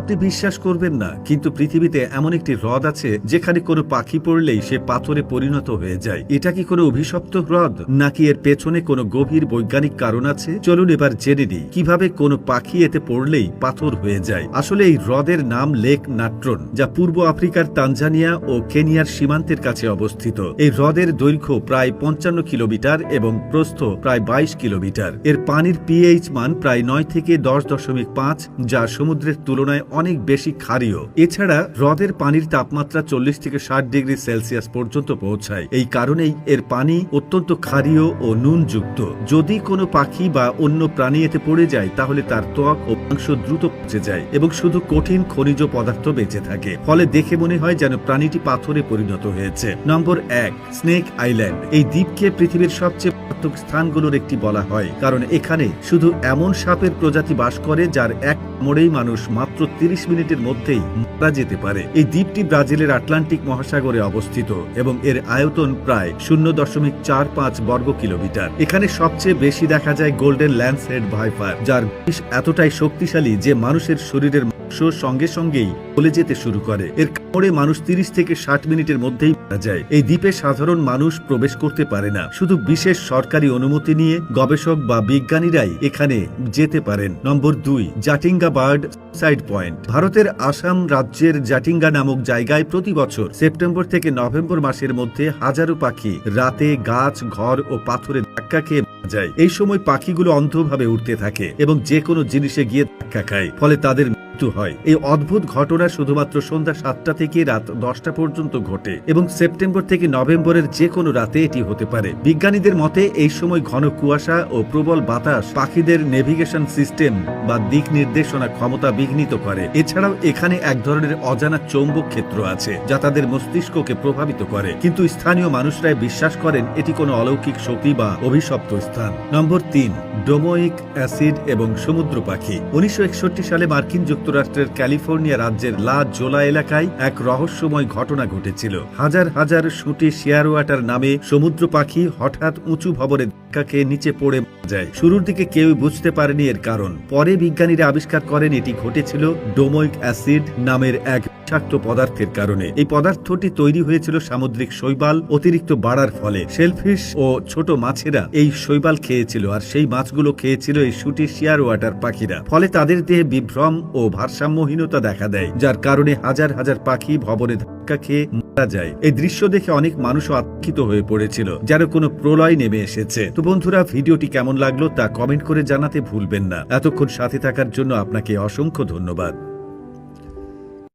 আপনি বিশ্বাস করবেন না, কিন্তু পৃথিবীতে এমন একটি হ্রদ আছে যেখানে কোনো পাখি পড়লেই সে পাথরে পরিণত হয়ে যায়। এটা কি কোনো অভিশপ্ত হ্রদ, নাকি এর পেছনে কোনো গভীর বৈজ্ঞানিক কারণ আছে? চলুন এবার জেনে নিই কিভাবে কোনো পাখি এতে পড়লেই পাথর হয়ে যায়। আসলে এই হ্রদের নাম লেক নাট্রন, যা পূর্ব আফ্রিকার তানজানিয়া ও কেনিয়ার সীমান্তের কাছে অবস্থিত। এই হ্রদের দৈর্ঘ্য প্রায় 55 কিলোমিটার এবং প্রস্থ প্রায় 22 কিলোমিটার। এর পানির পিএইচ মান প্রায় 9 থেকে 10.5, যা সমুদ্রের তুলনায় অনেক বেশি ক্ষারীয়। এছাড়া হ্রদের পানির তাপমাত্রা 40 থেকে 60 ডিগ্রি সেলসিয়াস পর্যন্ত পৌঁছায়। এই কারণেই এর পানি অত্যন্ত ক্ষারীয় ও নুনযুক্ত। যদি কোনো পাখি বা অন্য প্রাণী এতে পড়ে যায় তাহলে তার ত্বক ও মাংস দ্রুত পচে যায় এবং শুধু কঠিন খনিজ পদার্থ বেঁচে থাকে। ফলে দেখে মনে হয় যেন প্রাণীটি পাথরে পরিণত হয়েছে। নম্বর 1, স্নেক আইল্যান্ড। এই দ্বীপকে পৃথিবীর সবচেয়ে মারাত্মক স্থানগুলোর একটি বলা হয়, কারণ এখানে শুধু এমন সাপের প্রজাতি বাস করে যার এক কামড়েই মানুষ মাত্র 30 মিনিটের মধ্যেই মারা যেতে পারে। এই দ্বীপটি ব্রাজিলের আটলান্টিক মহাসাগরে অবস্থিত এবং এর আয়তন প্রায় 0.45 বর্গ কিলোমিটার। এখানে সবচেয়ে বেশি দেখা যায় গোল্ডেন ল্যান্সহেড ভাইপার, যার বিষ এতটাই শক্তিশালী যে মানুষের শরীরের মাংস সঙ্গে সঙ্গেই গলে যেতে শুরু করে। এর কামড়ে মানুষ 30 থেকে 60 মিনিটের মধ্যেই মারা যায়। এই দ্বীপে সাধারণ মানুষ প্রবেশ করতে পারে না, শুধু বিশেষ সরকারি অনুমতি নিয়ে গবেষক বা বিজ্ঞানীরাই এখানে যেতে পারেন। নম্বর 2, জাটিঙ্গা বার্ড সাইড পয়েন্ট। ভারতের আসাম রাজ্যের জাটিঙ্গা নামক জায়গায় প্রতি বছর সেপ্টেম্বর থেকে নভেম্বর মাসের মধ্যে হাজারো পাখি রাতে গাছ, ঘর ও পাথরে ধাক্কা খেয়ে মারা যায়। এই সময় পাখিগুলো অন্ধভাবে উড়তে থাকে এবং যে কোনো জিনিসে গিয়ে ধাক্কা খায়, ফলে তাদের মৃত্যু হয়। এই অদ্ভুত ঘটনা শুধুমাত্র সন্ধ্যা 7টা থেকে রাত 10টা পর্যন্ত ঘটে এবং সেপ্টেম্বর থেকে নভেম্বরের যে কোনো রাতে এটি হতে পারে। বিজ্ঞানীদের মতে এই সময় ঘন কুয়াশা ও প্রবল বাতাস পাখিদের নেভিগেশন সিস্টেম বা দিক নির্দেশনা ক্ষমতা বিঘ্নিত করে। এছাড়াও এখানে এক ধরনের অজানা চৌম্বক ক্ষেত্র আছে যা তাদের মস্তিষ্ককে প্রভাবিত করে, কিন্তু স্থানীয় মানুষরাই বিশ্বাস করেন এটি কোনো অলৌকিক শক্তি বা অভিশপ্ত স্থান। নম্বর 3, ডোমোইক অ্যাসিড এবং সমুদ্র পাখি। 1961 সালে মার্কিন যুক্তরাষ্ট্রের ক্যালিফোর্নিয়া রাজ্যের লা জোলা এলাকায় এক রহস্যময় ঘটনা ঘটেছিল। হাজার হাজার শুটি শেয়ারওয়াটার নামে সমুদ্র পাখি হঠাৎ উঁচু ভবনে ধাক্কা খেয়ে নিচে পড়ে মারা যায়। শুরুর দিকে কেউ বুঝতে পারেনি এর কারণ। পরে বিজ্ঞানীরা আবিষ্কার করেন এটি ঘটেছিল ডোমোইক অ্যাসিড নামের এক বিষাক্ত পদার্থের কারণে। এই পদার্থটি তৈরি হয়েছিল সামুদ্রিক শৈবাল অতিরিক্ত বাড়ার ফলে। শেলফিশ ও ছোট মাছেরা এই শৈবাল খেয়েছিল, আর সেই মাছগুলো খেয়েছিল এই শুটি শেয়ারওয়াটার পাখিরা। ফলে তাদের দেহে বিভ্রম ও ভারসাম্যহীনতা দেখা দেয়, যার কারণে হাজার হাজার পাখি ভবনে ধাক্কা খেয়ে মারা যায়। এই দৃশ্য দেখে অনেক মানুষও আতঙ্কিত হয়ে পড়েছিল, যেন কোনো প্রলয় নেমে এসেছে। তো বন্ধুরা, ভিডিওটি কেমন লাগলো তা কমেন্ট করে জানাতে ভুলবেন না। এতক্ষণ সাথে থাকার জন্য আপনাকে অসংখ্য ধন্যবাদ।